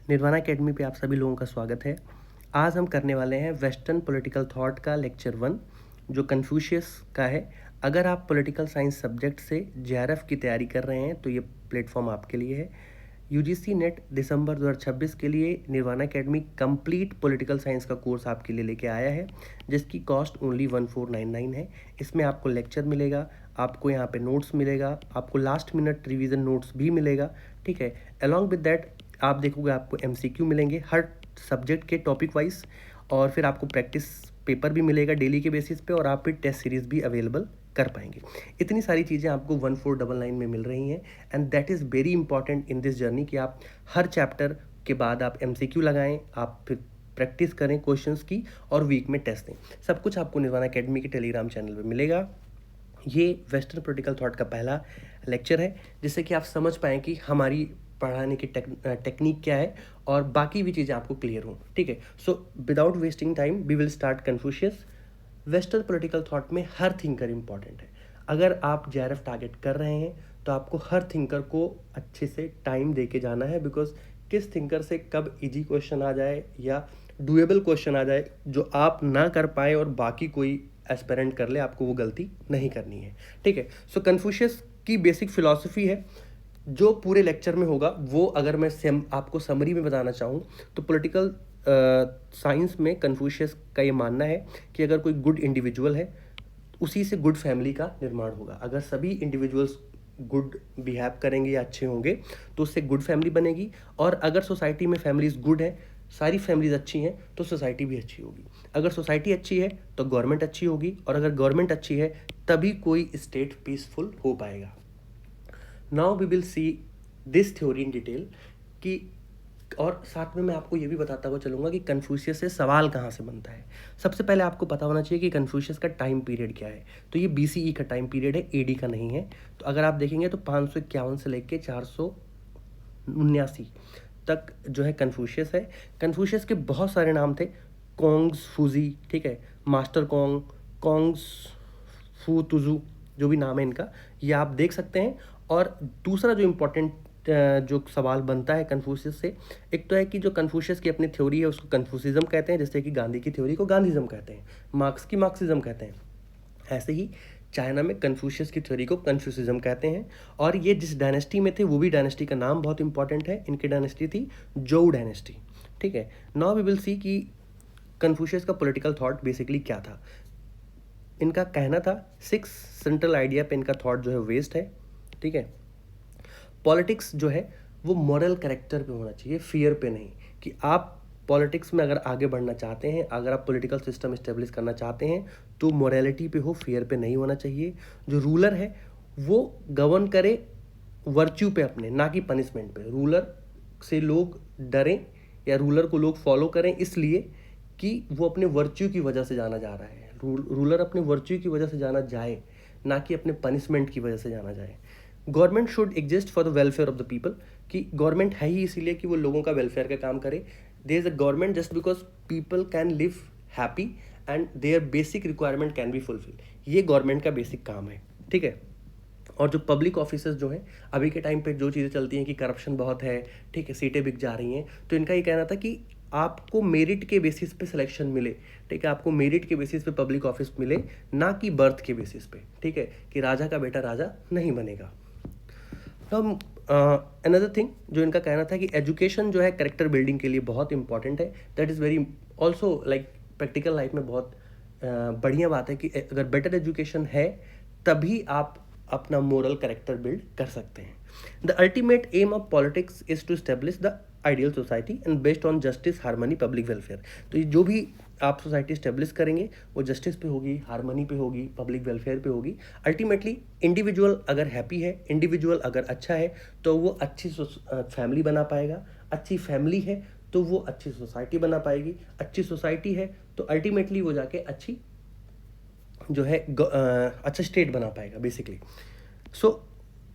Nirvana academy पे आप सभी लोगों का स्वागत है। आज हम करने वाले हैं वेस्टर्न पॉलिटिकल थॉट का लेक्चर 1 जो कन्फ्यूशियस का है। अगर आप पॉलिटिकल साइंस सब्जेक्ट से जेआरएफ की तैयारी कर रहे हैं तो ये प्लेटफॉर्म आपके लिए है। यूजीसी नेट दिसंबर 2026 के लिए nirvana academy complete political science का कोर्स आपके लिए लेके आया है, जिसकी कॉस्ट ओनली 1499 है। इसमें आपको लेक्चर मिलेगा, आपको यहाँ पे नोट्स मिलेगा, आपको लास्ट मिनट रिवीजन नोट्स भी मिलेगा। ठीक है, अलॉन्ग विद दैट आप देखोगे आपको एमसीक्यू मिलेंगे हर सब्जेक्ट के टॉपिक वाइज, और फिर आपको प्रैक्टिस पेपर भी मिलेगा डेली के बेसिस पे, और आप फिर टेस्ट सीरीज भी अवेलेबल कर पाएंगे। इतनी सारी चीज़ें आपको 1499 में मिल रही हैं, and that is very important in this journey कि आप हर चैप्टर के बाद आप एमसीक्यू लगाएं, आप फिर प्रैक्टिस करें क्वेश्चंस की, और वीक में टेस्ट दें। सब कुछ आपको निर्वाणा एकेडमी के टेलीग्राम चैनल पर मिलेगा। ये वेस्टर्न पॉलिटिकल थॉट का पहला लेक्चर है, जिससे कि आप समझ पाएँ कि हमारी पढ़ाने की टेक्निक क्या है, और बाकी भी चीज़ें आपको क्लियर हों। ठीक है, so without wasting time we will start Confucius. Western political thought में हर थिंकर इंपॉर्टेंट है। अगर आप जेआरएफ टारगेट कर रहे हैं तो आपको हर थिंकर को अच्छे से टाइम दे के जाना है, बिकॉज किस थिंकर से कब इजी क्वेश्चन आ जाए या डुएबल क्वेश्चन आ जाए जो आप ना कर पाए और बाकी कोई एस्पेरेंट कर ले, आपको वो गलती नहीं करनी है। ठीक है, सो कन्फ्यूशियस की बेसिक फिलॉसफी है जो पूरे लेक्चर में होगा। वो अगर मैं आपको समरी में बताना चाहूँ तो पॉलिटिकल साइंस में कन्फ्यूशियस का ये मानना है कि अगर कोई गुड इंडिविजुअल है, उसी से गुड फैमिली का निर्माण होगा। अगर सभी इंडिविजुअल्स गुड बिहेव करेंगे या अच्छे होंगे तो उससे गुड फैमिली बनेगी, और अगर सोसाइटी में फैमिलीज गुड है, सारी फैमिलीज अच्छी हैं, तो सोसाइटी भी अच्छी होगी। अगर सोसाइटी अच्छी है तो गवर्नमेंट अच्छी होगी, और अगर गवर्नमेंट अच्छी है तभी कोई स्टेट पीसफुल हो पाएगा। Now we will see this theory in detail कि, और साथ में मैं आपको ये भी बताता हुआ चलूँगा कि कन्फ्यूशियस से सवाल कहाँ से बनता है। सबसे पहले आपको पता होना चाहिए कि कन्फ्यूशियस का टाइम पीरियड क्या है। तो ये बीसीई का टाइम पीरियड है, एडी का नहीं है। तो अगर आप देखेंगे तो 551 से लेकर 479 तक जो है कन्फ्यूशियस है। कन्फ्यूशियस के बहुत सारे नाम थे, कोंग्स फूजी, ठीक है, मास्टर कोंग, कोंग्स फू तुजू, जो भी नाम है इनका, ये आप देख सकते हैं। और दूसरा जो इम्पोर्टेंट जो सवाल बनता है कन्फ्यूशियस से, एक तो है कि जो कन्फ्यूशियस की अपनी थ्योरी है उसको कन्फ्यूसिज्म कहते हैं, जैसे कि गांधी की थ्योरी को गांधीज्म कहते हैं, मार्क्स की मार्क्सिज्म कहते हैं। ऐसे ही चाइना में कन्फ्यूशियस की थ्योरी को कन्फ्यूसिज्म कहते हैं। और ये जिस डायनेस्टी में थे वो भी डायनेस्टी का नाम बहुत इंपॉर्टेंट है। इनकी डायनेस्टी थी जोउ डायनेस्टी। ठीक है, नाउ वी विल सी कि कन्फ्यूशियस का पॉलिटिकल थॉट बेसिकली क्या था। इनका कहना था 6 सेंट्रल आइडिया पे इनका थॉट जो है वेस्ट है। ठीक है, पॉलिटिक्स जो है वो मॉरल कैरेक्टर पे होना चाहिए, फियर पे नहीं। कि आप पॉलिटिक्स में अगर आगे बढ़ना चाहते हैं, अगर आप पॉलिटिकल सिस्टम इस्टेब्लिश करना चाहते हैं, तो मॉरलिटी पे हो, फियर पे नहीं होना चाहिए। जो रूलर है वो गवर्न करे वर्च्यू पे अपने, ना कि पनिशमेंट पे। रूलर से लोग डरें या रूलर को लोग फॉलो करें इसलिए कि वो अपने वर्च्यू की वजह से जाना जा रहा है। रूलर अपने वर्च्यू की वजह से जाना जाए, ना कि अपने पनिशमेंट की वजह से जाना जाए। Government should exist for the welfare of the people, कि गवर्नमेंट है ही इसीलिए कि वो लोगों का वेलफेयर का काम करे। There is a government just because people can live happy and their basic requirement can be fulfill. ये गवर्नमेंट का बेसिक काम है। ठीक है, और जो पब्लिक ऑफिसर्स जो हैं अभी के टाइम पे जो चीज़ें चलती हैं कि करप्शन बहुत है, ठीक है, सीटें बिक जा रही हैं, तो इनका ये कहना था कि आपको मेरिट के बेसिस पे सिलेक्शन मिले। ठीक है, आपको मेरिट के बेसिस पे पब्लिक ऑफिस मिले, ना कि बर्थ के बेसिस पे। ठीक है, कि राजा का बेटा राजा नहीं बनेगा। तो अनदर थिंग जो इनका कहना था कि एजुकेशन जो है करेक्टर बिल्डिंग के लिए बहुत इंपॉर्टेंट है। That is very also like practical life में बहुत बढ़िया बात है कि अगर बेटर एजुकेशन है तभी आप अपना मोरल करेक्टर बिल्ड कर सकते हैं। The ultimate aim of politics is to establish the ideal society and based on justice, harmony, public welfare. तो ये जो भी आप सोसाइटी स्टेब्लिश करेंगे वो जस्टिस पे होगी, हार्मनी पे होगी, पब्लिक वेलफेयर पे होगी। अल्टीमेटली इंडिविजुअल अगर हैप्पी है, इंडिविजुअल अगर अच्छा है, तो वो अच्छी फैमिली बना पाएगा। अच्छी फैमिली है तो वो अच्छी सोसाइटी बना पाएगी। अच्छी सोसाइटी है तो अल्टीमेटली वो जाके अच्छी जो है अच्छा स्टेट बना पाएगा बेसिकली। सो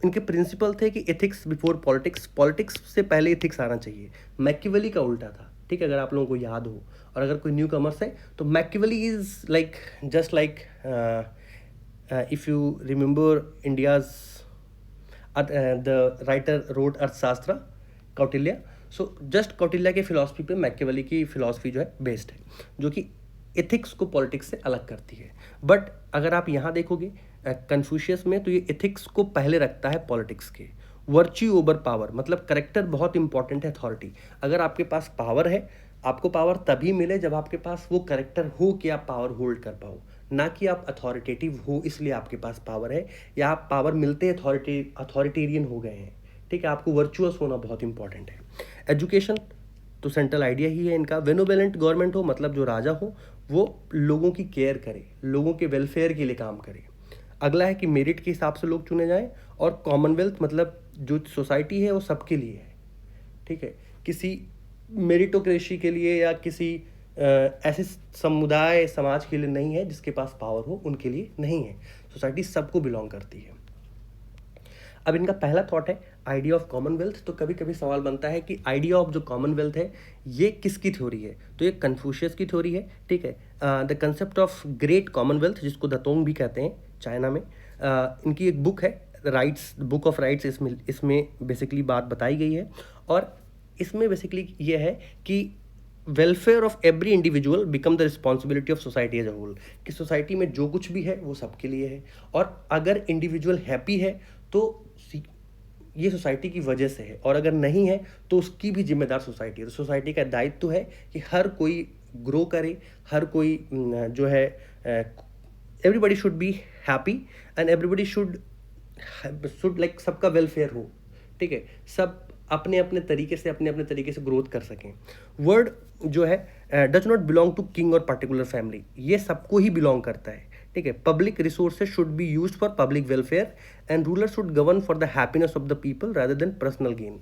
इनके प्रिंसिपल थे कि एथिक्स बिफोर पॉलिटिक्स, पॉलिटिक्स से पहले एथिक्स आना चाहिए। मैकियावेली का उल्टा था। ठीक है, अगर आप लोगों को याद हो, और अगर कोई न्यू कमर्स है तो Machiavelli is like just like if you remember India's the writer wrote Arthashastra, Kautilya. So just Kautilya के फिलॉसफी पे मैकियावेली की फिलॉसफी जो है बेस्ड है, जो कि एथिक्स को पॉलिटिक्स से अलग करती है। बट अगर आप यहाँ देखोगे कन्फ्यूशियस में, तो ये एथिक्स को पहले रखता है पॉलिटिक्स के। वर्च्यू ओवर पावर, मतलब करेक्टर बहुत इंपॉर्टेंट है अथॉरिटी। अगर आपके पास पावर है, आपको पावर तभी मिले जब आपके पास वो करेक्टर हो कि आप पावर होल्ड कर पाओ, ना कि आप अथॉरिटेटिव हो इसलिए आपके पास पावर है, या आप पावर मिलते अथॉरिटेरियन हो गए हैं। ठीक है, आपको वर्चुअस होना बहुत इंपॉर्टेंट है। एजुकेशन तो सेंट्रल आइडिया ही है इनका। बेनोवेलेंट गवर्नमेंट हो, मतलब जो राजा हो वो लोगों की केयर करे, लोगों के वेलफेयर के लिए काम करे। अगला है कि मेरिट के हिसाब से लोग चुने जाएं। और कॉमनवेल्थ मतलब जो सोसाइटी है वो सबके लिए है। ठीक है, किसी मेरिटोक्रेसी के लिए या किसी ऐसे समुदाय समाज के लिए नहीं है जिसके पास पावर हो, उनके लिए नहीं है। सोसाइटी सबको बिलोंग करती है। अब इनका पहला थॉट है आइडिया ऑफ कॉमनवेल्थ। तो कभी कभी सवाल बनता है कि आइडिया ऑफ जो कॉमनवेल्थ है ये किसकी थ्योरी है, तो ये कन्फ्यूशियस की थ्योरी है। ठीक है, the concept of great Commonwealth, जिसको दतोंग भी कहते हैं चाइना में, इनकी एक बुक है राइट्स, बुक ऑफ राइट्स। इसमें बेसिकली बात बताई गई है, और इसमें बेसिकली ये है कि welfare of every individual become the responsibility of society as a whole, कि सोसाइटी में जो कुछ भी है वो सबके लिए है, और अगर इंडिविजुअल हैप्पी है तो ये सोसाइटी की वजह से है, और अगर नहीं है तो उसकी भी जिम्मेदार सोसाइटी है। तो सोसाइटी का दायित्व तो है कि हर कोई ग्रो करे, हर कोई जो है everybody should be happy and everybody should like सबका वेलफेयर हो। ठीक है, सब अपने अपने तरीके से ग्रोथ कर सकें। वर्ड जो है does not belong to king और पर्टिकुलर फैमिली, ये सबको ही बिलोंग करता है। ठीक है, public resources should be used for public welfare and ruler should govern for the happiness of the people rather than personal gain.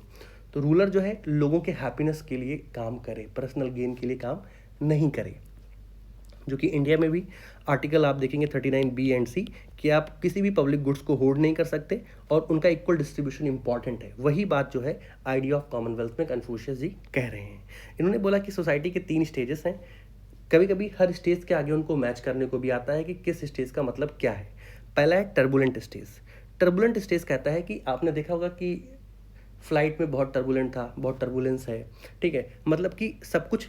तो रूलर जो है लोगों के हैप्पीनेस के लिए काम करे, पर्सनल गेन के लिए काम नहीं करे। जो कि इंडिया में भी आर्टिकल आप देखेंगे 39B एंड C कि आप किसी भी पब्लिक गुड्स को होल्ड नहीं कर सकते, और उनका इक्वल डिस्ट्रीब्यूशन इंपॉर्टेंट है। वही बात जो है आइडिया ऑफ कॉमनवेल्थ में कन्फ्यूशियस जी कह रहे हैं। इन्होंने बोला कि सोसाइटी के 3 स्टेजेस हैं। कभी कभी हर स्टेज के आगे उनको मैच करने को भी आता है कि किस स्टेज का मतलब क्या है। पहला है टर्बुलेंट स्टेज। टर्बुलेंट स्टेज कहता है कि आपने देखा होगा कि फ्लाइट में बहुत टर्बुलेंट था, बहुत टर्बुलेंस है। ठीक है, मतलब कि सब कुछ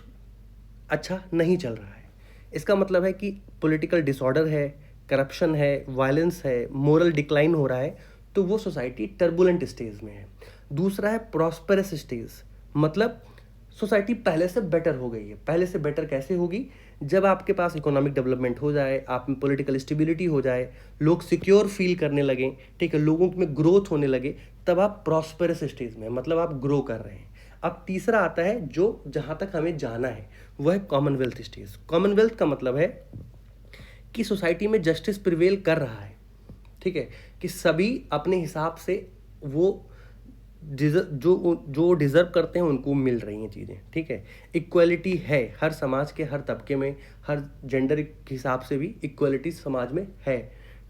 अच्छा नहीं चल रहा है। इसका मतलब है कि पॉलिटिकल डिसऑर्डर है, करप्शन है, वायलेंस है, मोरल डिक्लाइन हो रहा है, तो वो सोसाइटी टर्बुलेंट स्टेज में है। दूसरा है प्रॉस्पेरस स्टेज, मतलब सोसाइटी पहले से बेटर हो गई है। पहले से बेटर कैसे होगी? जब आपके पास इकोनॉमिक डेवलपमेंट हो जाए, आप में पॉलिटिकल स्टेबिलिटी हो जाए, लोग सिक्योर फील करने लगें, ठीक है, लोगों में ग्रोथ होने लगे, तब आप प्रॉस्पेरस स्टेज में, मतलब आप ग्रो कर रहे हैं। अब तीसरा आता है जो जहाँ तक हमें जाना है, वह है कॉमनवेल्थ स्टेज। कॉमनवेल्थ का मतलब है कि सोसाइटी में जस्टिस प्रिवेल कर रहा है। ठीक है, कि सभी अपने हिसाब से वो जो डिज़र्व करते हैं उनको मिल रही हैं चीज़ें। ठीक है, इक्वलिटी है हर समाज के हर तबके में, हर जेंडर के हिसाब से भी इक्वलिटी समाज में है।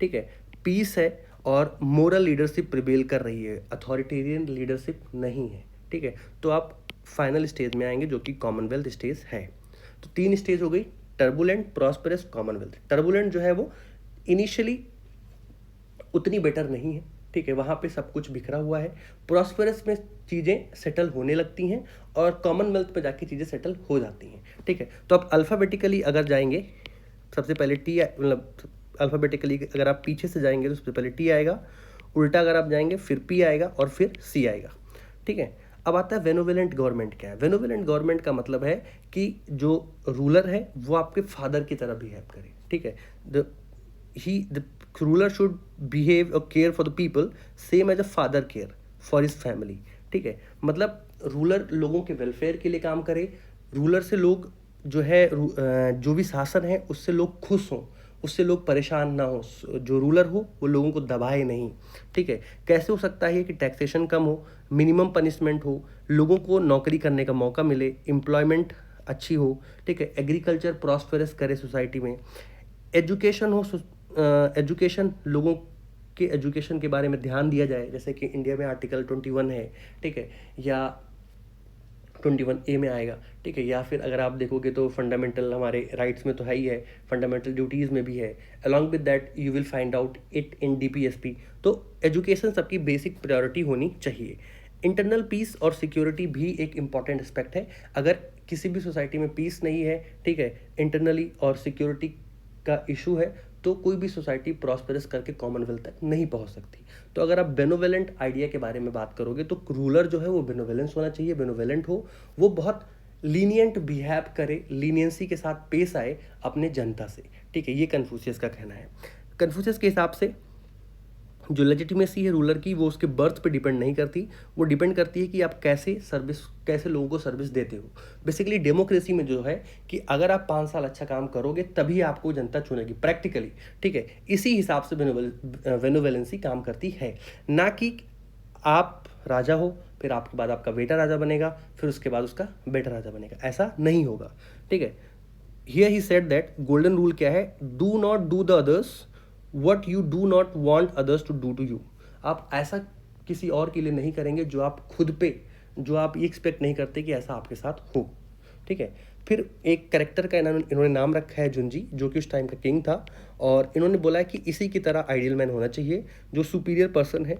ठीक है, पीस है और मोरल लीडरशिप प्रिवेल कर रही है, अथॉरिटेरियन लीडरशिप नहीं है। ठीक है, तो आप फाइनल स्टेज में आएंगे जो कि कॉमनवेल्थ स्टेज है। तो 3 स्टेज हो गई, टर्बुलेंट, प्रॉस्पेरस, कॉमनवेल्थ। टर्बुलेंट जो है वो इनिशियली उतनी बेटर नहीं है। ठीक है, वहाँ पे सब कुछ बिखरा हुआ है। प्रॉस्पेरस में चीज़ें सेटल होने लगती हैं, और कॉमनवेल्थ में जाके चीज़ें सेटल हो जाती हैं। ठीक है, तो आप अल्फ़ाबेटिकली अगर जाएंगे, सबसे पहले टी, मतलब अल्फ़ाबेटिकली अगर आप पीछे से जाएंगे तो सबसे पहले टी आएगा, उल्टा अगर आप जाएंगे फिर पी आएगा और फिर सी आएगा। ठीक है, अब आता है बेनोवेलेंट गवर्नमेंट क्या है। बेनोवेलेंट गवर्नमेंट का मतलब है कि जो रूलर है वो आपके फादर की तरह बिहेव करे। ठीक है, द रूलर शुड बिहेव और care for the people same as a father care for his family. ठीक है, मतलब रूलर लोगों के वेलफेयर के लिए काम करे। रूलर से लोग जो है जो भी शासन है उससे लोग खुश हों, उससे लोग परेशान ना हो। जो रूलर हो वो लोगों को दबाए नहीं। ठीक है, कैसे हो सकता है कि टैक्सेशन कम हो, मिनिमम पनिशमेंट हो, लोगों को नौकरी करने का मौका मिले, एम्प्लॉयमेंट अच्छी हो। ठीक है, एग्रीकल्चर प्रॉस्पेरस करे सोसाइटी में, एजुकेशन हो, एजुकेशन लोगों के एजुकेशन के बारे में ध्यान दिया जाए, जैसे कि इंडिया में आर्टिकल 21 है। ठीक है, या 21A में आएगा। ठीक है, या फिर अगर आप देखोगे तो फंडामेंटल हमारे राइट्स में तो है ही है, फंडामेंटल ड्यूटीज़ में भी है। Along with that you will find out it in DPSP। तो एजुकेशन सबकी बेसिक प्रायोरिटी होनी चाहिए। इंटरनल पीस और सिक्योरिटी भी एक इम्पॉर्टेंट एस्पेक्ट है। अगर किसी भी सोसाइटी में पीस नहीं है, ठीक है, इंटरनली और सिक्योरिटी का इशू है, तो कोई भी सोसाइटी प्रॉस्पेरस करके कॉमनवेल्थ तक नहीं पहुंच सकती। तो अगर आप बेनोवेलेंट आइडिया के बारे में बात करोगे तो रूलर जो है वो बेनोवेलेंस होना चाहिए, बेनोवेलेंट हो, वो बहुत लीनियंट बिहेव करे, लीनियंसी के साथ पेश आए अपने जनता से, ठीक है, ये कन्फ्यूशियस का कहना है। कन्फ्यूशियस के हिसाब से जो लेजिटिमेसी है रूलर की वो उसके बर्थ पे डिपेंड नहीं करती, वो डिपेंड करती है कि आप कैसे लोगों को सर्विस देते हो। बेसिकली डेमोक्रेसी में जो है कि अगर आप 5 साल अच्छा काम करोगे तभी आपको जनता चुनेगी प्रैक्टिकली, ठीक है। इसी हिसाब से बेनोवेलेंसी काम करती है, ना कि आप राजा हो फिर आपके बाद आपका बेटा राजा बनेगा, फिर उसके बाद उसका बेटा राजा बनेगा, ऐसा नहीं होगा, ठीक है। Here he said that golden rule क्या है, do not do the others what you do not want others to do to you. आप ऐसा किसी और के लिए नहीं करेंगे जो आप खुद पे, जो आप ये एक्सपेक्ट नहीं करते कि ऐसा आपके साथ हो, ठीक है। फिर एक करेक्टर का इन्होंने नाम रखा है जुंजी, जो कि उस टाइम का किंग था, और इन्होंने बोला है कि इसी की तरह आइडियल मैन होना चाहिए, जो सुपीरियर पर्सन है,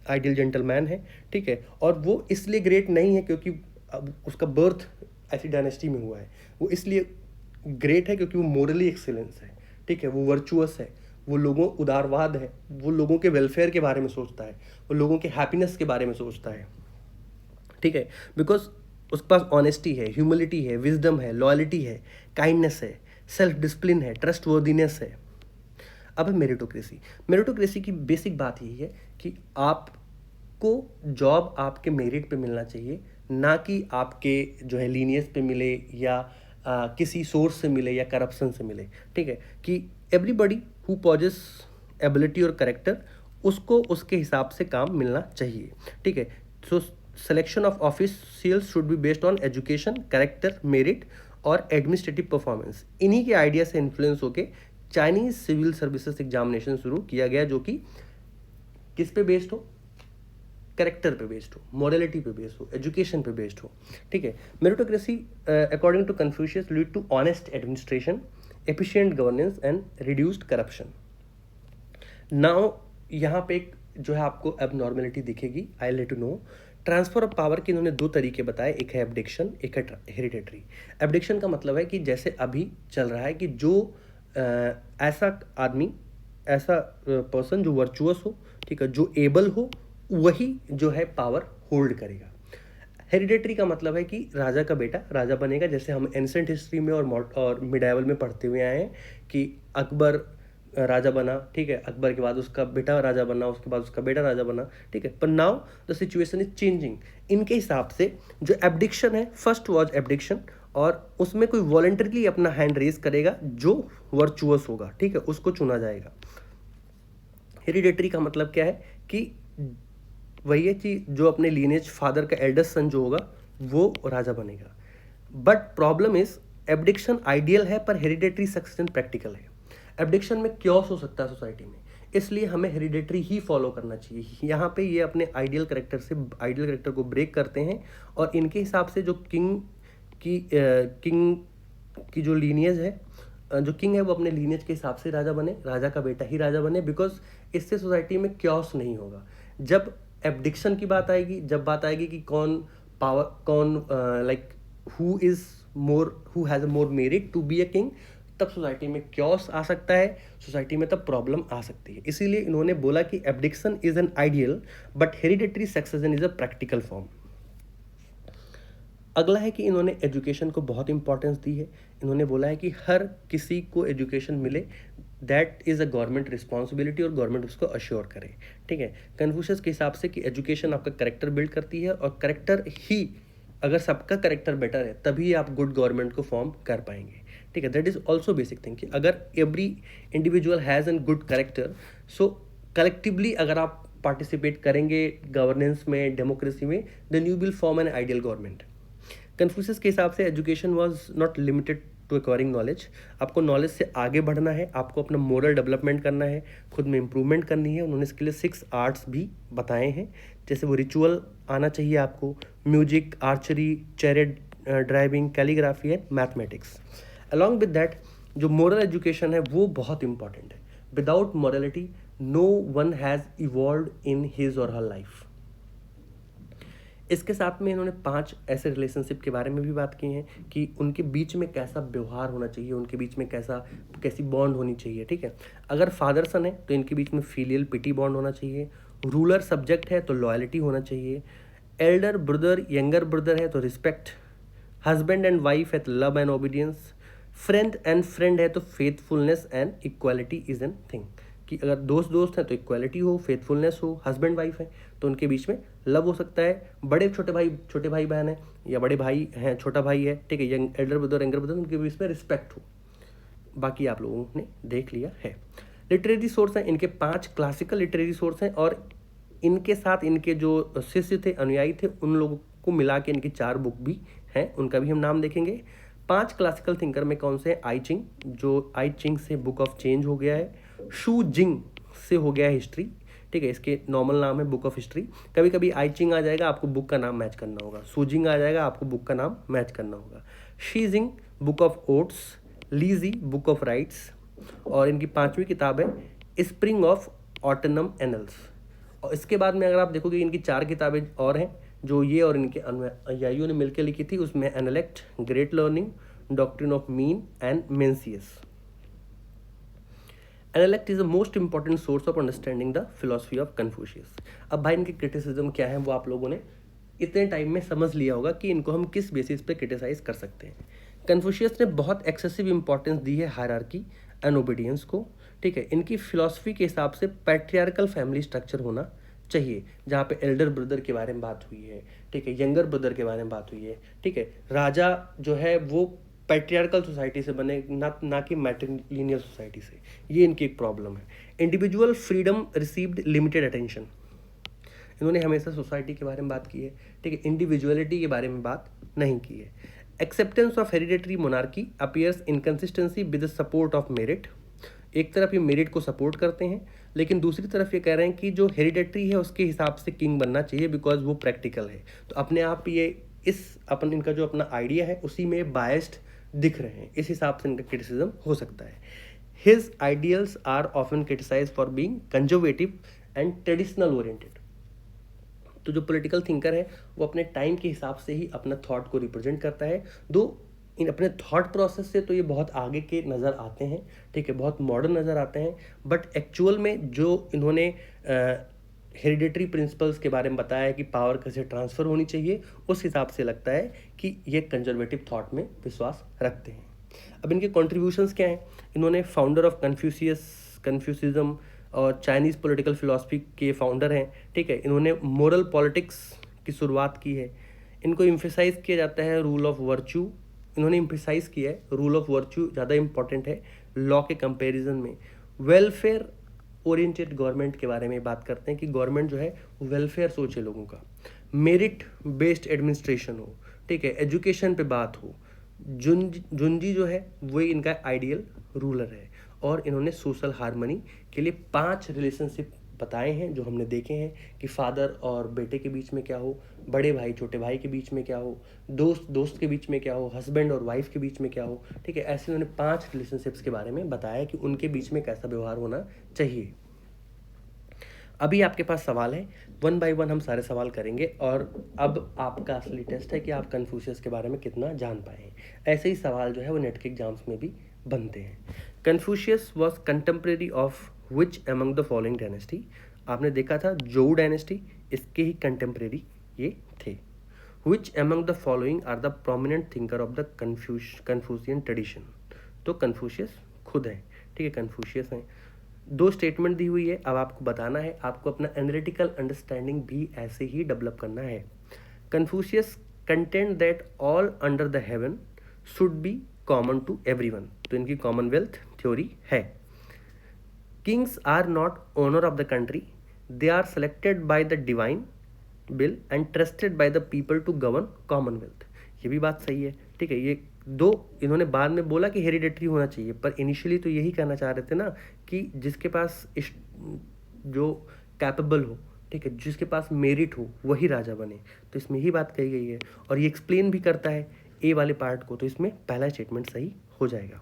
आइडियल जेंटलमैन है, ठीक है। और वो इसलिए ग्रेट नहीं है क्योंकि अब उसका बर्थ ऐसी डायनेस्टी में हुआ है, वो इसलिए ग्रेट है क्योंकि वो मोरली एक्सीलेंस है, ठीक है, वो वर्चुअस है, वो उदारवाद है, वो लोगों के वेलफेयर के बारे में सोचता है, वो लोगों के हैप्पीनेस के बारे में सोचता है, ठीक है। बिकॉज उसके पास ऑनेस्टी है, ह्यूमिलिटी है, विजडम है, लॉयल्टी है, काइंडनेस है, सेल्फ डिसिप्लिन है, ट्रस्ट वर्दीनेस है। अब है मेरिटोक्रेसी की बेसिक बात यही है कि आपको जॉब आपके मेरिट पे मिलना चाहिए, ना कि आपके जो है लीनियस पे मिले या किसी सोर्स से मिले या करप्शन से मिले, ठीक है। कि एवरीबडी हु पॉजेस एबिलिटी और करेक्टर, उसको उसके हिसाब से काम मिलना चाहिए, ठीक है। So selection of officials should be based on education, character, merit और एडमिनिस्ट्रेटिव परफॉर्मेंस। इन्हीं के आइडिया से इन्फ्लुएंस होके चाइनीज सिविल सर्विसेज एग्जामिनेशन शुरू किया गया, जो कि किस पे बेस्ड हो, करेक्टर पे बेस्ड हो, मॉरलिटी पे बेस्ड हो, एजुकेशन पे बेस्ड हो, ठीक है। Meritocracy according to Confucius lead to honest administration, efficient governance and reduced corruption. Now यहाँ पे एक जो है आपको एबनॉर्मेलिटी दिखेगी, I let you know. Transfer of power के इन्होंने 2 तरीके बताए, एक है एब्डिक्शन, एक है हेरिडेटरी। एब्डिक्शन का मतलब है कि जैसे अभी चल रहा है कि जो ऐसा आदमी, ऐसा पर्सन जो वर्चुअस हो, ठीक है, जो एबल हो, वही जो है पावर होल्ड करेगा। हेरिडेटरी का मतलब है कि राजा का बेटा राजा बनेगा, जैसे हम एंसेंट हिस्ट्री में और मिडाइवल में पढ़ते हुए आए हैं कि अकबर राजा बना, ठीक है, अकबर के बाद उसका बेटा राजा बना, उसके बाद उसका बेटा राजा बना, ठीक है। पर now the situation is changing. इनके हिसाब से जो एब्डिक्शन है, फर्स्ट वाज एब्डिक्शन, और उसमें कोई वॉलंटरली अपना हैंड रेज करेगा जो वर्चुअस होगा, ठीक है, उसको चुना जाएगा। हेरिडेटरी का मतलब क्या है कि वही है कि जो अपने लीनेज फादर का एल्डेस्ट सन जो होगा वो राजा बनेगा। But problem is abdication ideal है पर हेरिडेटरी सक्सेशन प्रैक्टिकल है। एब्डिक्शन में क्योस हो सकता है सोसाइटी में, इसलिए हमें हेरिडेटरी ही फॉलो करना चाहिए। यहाँ पे ये अपने आइडियल करेक्टर को ब्रेक करते हैं, और इनके हिसाब से जो किंग की जो लीनियज है, जो किंग है वो अपने लीनियज के हिसाब से राजा बने, राजा का बेटा ही राजा बने, बिकॉज इससे सोसाइटी में क्योस नहीं होगा। जब एब्डिक्शन की बात आएगी, जब बात आएगी कि कौन like who has a more merit to be a king, तब सोसाइटी में क्योस आ सकता है, सोसाइटी में तब प्रॉब्लम आ सकती है। इसीलिए इन्होंने बोला कि abdication is an ideal but hereditary succession is a practical form. अगला है कि इन्होंने एजुकेशन को बहुत इंपॉर्टेंस दी है। इन्होंने बोला है कि हर किसी को एजुकेशन मिले, that is a government responsibility, और गवर्नमेंट उसको अश्योर करे, ठीक है। कन्फ्यूशियस के हिसाब से कि एजुकेशन आपका करेक्टर बिल्ड करती है, और करेक्टर ही, अगर सबका करेक्टर बेटर है तभी आप गुड गवर्नमेंट को फॉर्म कर पाएंगे, ठीक है। That is also basic thing कि अगर every individual has an good character, so collectively अगर आप पार्टिसिपेट करेंगे गवर्नेंस में, डेमोक्रेसी में, then you will form an ideal government. Confucius के हिसाब से education was not limited to acquiring knowledge. आपको नॉलेज से आगे बढ़ना है, आपको अपना मोरल डेवलपमेंट करना है, खुद में इंप्रूवमेंट करनी है। उन्होंने इसके लिए 6 आर्ट्स भी बताए हैं, जैसे वो रिचुअल आना चाहिए आपको, music, archery, chariot driving, calligraphy and mathematics. Along with that जो मोरल एजुकेशन है वो बहुत इंपॉर्टेंट है। Without morality no one has evolve in his और हर लाइफ। इसके साथ में इन्होंने 5 ऐसे रिलेशनशिप के बारे में भी बात की हैं कि उनके बीच में कैसा व्यवहार होना चाहिए, उनके बीच में कैसी बॉन्ड होनी चाहिए, ठीक है। अगर फादर सन है तो इनके बीच में फीलियल पिटी बॉन्ड होना चाहिए। रूलर सब्जेक्ट है तो लॉयल्टी होना चाहिए। एल्डर ब्रदर यंगर ब्रदर है तो रिस्पेक्ट। हस्बैंड एंड वाइफ है तो love and obedience. Friend and friend है तो faithfulness and equality is an thing, कि अगर दोस्त दोस्त हैं तो इक्वालिटी हो, फेथफुलनेस हो। हस्बैंड वाइफ है तो उनके बीच में लव हो सकता है। बड़े छोटे भाई बहन है, या बड़े भाई हैं छोटा भाई है, ठीक है, young Elder brother younger brother, उनके बीच में रिस्पेक्ट हो। बाकी आप लोगों ने देख लिया है। लिटरेरी सोर्स हैं इनके 5 क्लासिकल लिटरेरी सोर्स हैं, और इनके साथ इनके जो शिष्य थे, अनुयायी थे, उन लोगों को मिला के इनकी 4 बुक भी हैं, उनका भी हम नाम देखेंगे। 5 क्लासिकल थिंकर में कौन से हैं? आई चिंग, जो आई चिंग से बुक ऑफ चेंज हो गया है। शू जिंग से हो गया है हिस्ट्री, ठीक है, इसके नॉर्मल नाम है बुक ऑफ हिस्ट्री। कभी कभी आई चिंग आ जाएगा, आपको बुक का नाम मैच करना होगा। सूजिंग आ जाएगा, आपको बुक का नाम मैच करना होगा। Shijing book of odes. Liji book of rites. और इनकी 5वीं किताब है स्प्रिंग ऑफ ऑटनम एनल्स। और इसके बाद में अगर आप देखोगे इनकी 4 किताबें और हैं जो ये और इनके अनुयायियों ने मिलकर लिखी थी। उसमें analect, great learning, doctrine of mean and Mencius. Analect is the most important source of understanding the philosophy of Confucius. अब भाई इनके क्रिटिसिज्म क्या है वो आप लोगों ने इतने टाइम में समझ लिया होगा कि इनको हम किस बेसिस पे क्रिटिसाइज कर सकते हैं। कन्फ्यूशियस ने बहुत एक्सेसिव इंपॉर्टेंस दी है हायरार्की एंड ओबीडियंस को, ठीक है। इनकी फिलॉसफी के हिसाब से पैट्रियार्कल फैमिली स्ट्रक्चर होना चाहिए, जहाँ पे एल्डर ब्रदर के बारे में बात हुई है, ठीक है, यंगर ब्रदर के बारे में बात हुई है, ठीक है। राजा जो है वो पैट्रियार्कल सोसाइटी से बने, ना कि मैट्रिलिनियल सोसाइटी से। ये इनकी एक प्रॉब्लम है। Individual freedom received limited attention. इन्होंने हमेशा सोसाइटी के बारे में बात की है, ठीक है, इंडिविजुअलिटी के बारे में बात नहीं की है। Acceptance of hereditary monarchy appears inconsistency with the support of merit. एक तरफ ये मेरिट को सपोर्ट करते हैं, लेकिन दूसरी तरफ ये कह रहे हैं कि जो हेरिडेटरी है उसके हिसाब से किंग बनना चाहिए, बिकॉज वो प्रैक्टिकल है। तो अपने आप ये इनका जो अपना आइडिया है उसी में बायस्ड दिख रहे हैं, इस हिसाब से इनका क्रिटिसिज्म हो सकता है। His ideals are often criticize for being conservative and traditional oriented. तो जो पॉलिटिकल थिंकर है वो अपने टाइम के हिसाब से ही अपना थॉट को रिप्रेजेंट करता है। दो इन अपने थॉट प्रोसेस से तो ये बहुत आगे के नज़र आते हैं, ठीक है, बहुत मॉडर्न नज़र आते हैं, बट एक्चुअल में जो इन्होंने हेरिडेटरी प्रिंसिपल्स के बारे में बताया है कि पावर कैसे ट्रांसफ़र होनी चाहिए, उस हिसाब से लगता है कि ये कंजर्वेटिव थॉट में विश्वास रखते हैं। अब इनके कॉन्ट्रीब्यूशंस क्या हैं? इन्होंने फाउंडर ऑफ कन्फ्यूसिज्म और चाइनीज़ पॉलिटिकल फिलॉसफी के फाउंडर हैं, ठीक है। इन्होंने मोरल पॉलिटिक्स की शुरुआत की है। इनको एम्फेसाइज किया जाता है रूल ऑफ वर्च्यू। इन्होंने एम्फेसाइज किया है रूल ऑफ वर्च्यू ज़्यादा इंपॉर्टेंट है लॉ के कंपैरिजन में। वेलफेयर ओरिएंटेड गवर्नमेंट के बारे में बात करते हैं कि गवर्नमेंट जो है वेलफेयर सोचे लोगों का। मेरिट बेस्ड एडमिनिस्ट्रेशन हो, ठीक है, एजुकेशन पे बात हो। जुंजी जो है वो इनका आइडियल रूलर है। और इन्होंने सोशल हार्मनी के लिए 5 रिलेशनशिप बताए हैं जो हमने देखे हैं कि फादर और बेटे के बीच में क्या हो, बड़े भाई छोटे भाई के बीच में क्या हो, दोस्त दोस्त के बीच में क्या हो, हस्बैंड और वाइफ के बीच में क्या हो, ठीक है। ऐसे उन्होंने 5 रिलेशनशिप्स के बारे में बताया कि उनके बीच में कैसा व्यवहार होना चाहिए। अभी आपके पास सवाल है, 1 बाय 1 हम सारे सवाल करेंगे, और अब आपका असली टेस्ट है कि आप कन्फ्यूशियस के बारे में कितना जान पाए हैं। ऐसे ही सवाल जो है वो नेट के एग्जाम्स में भी बनते हैं। Confucius was contemporary of which among the following dynasty. आपने देखा था जोऊ डायनेस्टी, इसके ही कंटेम्प्रेरी ये थे। Which among the following are the prominent thinker of the Confucian tradition. तो कन्फ्यूशियस खुद हैं, ठीक है, कन्फ्यूशियस हैं। 2 स्टेटमेंट दी हुई है, अब आपको बताना है, आपको अपना एनालिटिकल अंडरस्टैंडिंग भी ऐसे ही डेवलप करना है। Confucius content that all under the heaven should be common to everyone. तो इनकी कॉमनवेल्थ थ्योरी है। Kings are not owner of the country, they are selected by the divine will and trusted by the people to govern commonwealth. ये भी बात सही है, ठीक है। ये 2 इन्होंने बाद में बोला कि हेरिडेटरी होना चाहिए, पर इनिशियली तो यही कहना चाह रहे थे ना कि जिसके पास जो कैपेबल हो, ठीक है, जिसके पास मेरिट हो वही राजा बने। तो इसमें ही बात कही गई है, और ये एक्सप्लेन भी करता है ए वाले पार्ट को, तो इसमें पहला स्टेटमेंट सही हो जाएगा।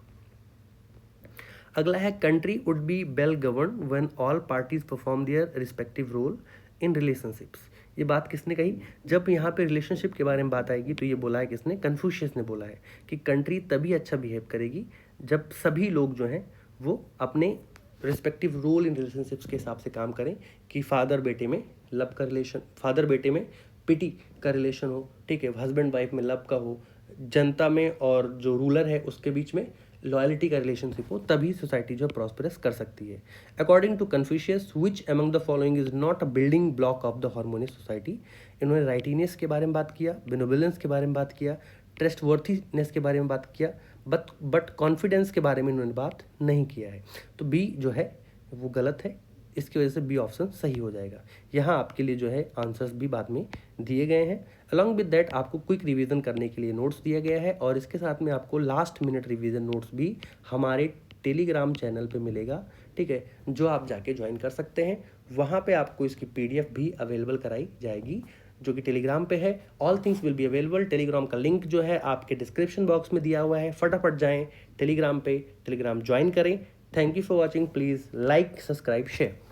अगला है country would be well govern when all parties perform their respective role in relationships. ये बात किसने कही? जब यहाँ पे रिलेशनशिप के बारे में बात आएगी तो ये बोला है किसने? कन्फ्यूशियस ने बोला है कि कंट्री तभी अच्छा बिहेव करेगी जब सभी लोग जो हैं वो अपने रिस्पेक्टिव रोल इन रिलेशनशिप्स के हिसाब से काम करें, कि फादर बेटे में लव का रिलेशन, फादर बेटे में पिटी का रिलेशन हो, ठीक है, हस्बैंड वाइफ में लव का हो, जनता में और जो रूलर है उसके बीच में लॉयल्टी का रिलेशनशिप हो, तभी सोसाइटी जो प्रॉस्पेरस कर सकती है। According to Confucius, which among the following is not a building block of the harmonious society? इन्होंने राइटिनेस के बारे में बात किया, बेनोबेलेंस के बारे में बात किया, ट्रस्ट वर्थीनेस के बारे में बात किया, बट कॉन्फिडेंस के बारे में इन्होंने बात नहीं किया है। तो बी जो है वो गलत है, इसकी वजह से बी ऑप्शन सही हो जाएगा। यहाँ आपके लिए जो है आंसर्स भी बाद में दिए गए हैं। अलॉन्ग विद दैट आपको क्विक रिवीजन करने के लिए नोट्स दिया गया है, और इसके साथ में आपको लास्ट मिनट रिवीजन नोट्स भी हमारे टेलीग्राम चैनल पे मिलेगा, ठीक है, जो आप जाके ज्वाइन कर सकते हैं। वहाँ पे आपको इसकी PDF भी अवेलेबल कराई जाएगी, जो कि टेलीग्राम पे है। All things will be available. Telegram का लिंक जो है आपके डिस्क्रिप्शन बॉक्स में दिया हुआ है, फटाफट जाएं टेलीग्राम पे, टेलीग्राम ज्वाइन करें। Thank you for watching. Please like, subscribe, share.